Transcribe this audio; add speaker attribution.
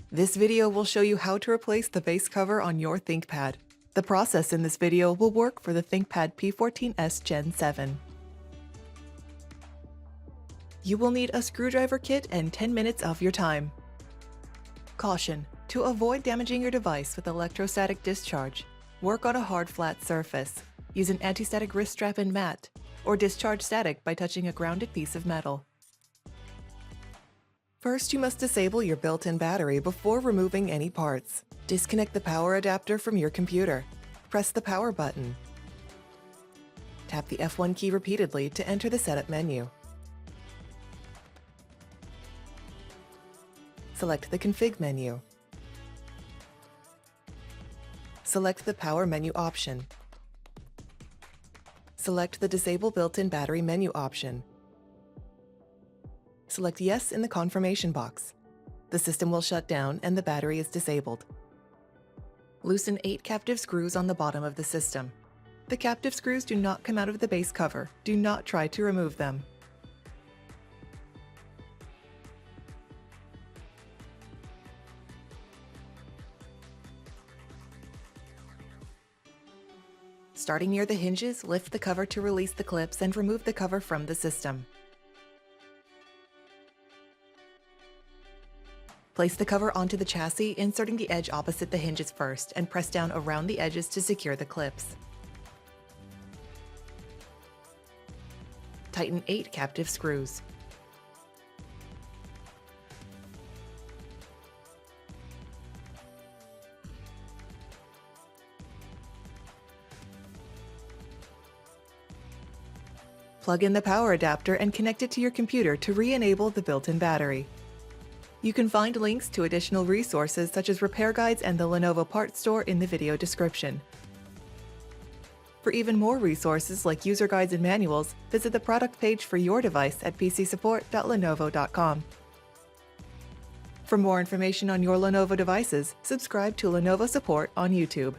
Speaker 1: This video will show you how to replace the base cover on your ThinkPad. The process in this video will work for the ThinkPad P14s Gen 7. You will need a screwdriver kit and 10 minutes of your time. Caution: to avoid damaging your device with electrostatic discharge, work on a hard flat surface. Use an anti-static wrist strap and mat, or discharge static by touching a grounded piece of metal. First, you must disable your built-in battery before removing any parts. Disconnect the power adapter from your computer. Press the power button. Tap the F1 key repeatedly to enter the setup menu. Select the config menu. Select the power menu option. Select the disable built-in battery menu option. Select yes in the confirmation box. The system will shut down and the battery is disabled. Loosen 8 captive screws on the bottom of the system. The captive screws do not come out of the base cover. Do not try to remove them. Starting near the hinges, lift the cover to release the clips and remove the cover from the system. Place the cover onto the chassis, inserting the edge opposite the hinges first, and press down around the edges to secure the clips. Tighten 8 captive screws. Plug in the power adapter and connect it to your computer to re-enable the built-in battery. You can find links to additional resources such as repair guides and the Lenovo parts store in the video description. For even more resources like user guides and manuals, visit the product page for your device at pcsupport.lenovo.com. For more information on your Lenovo devices, subscribe to Lenovo Support on YouTube.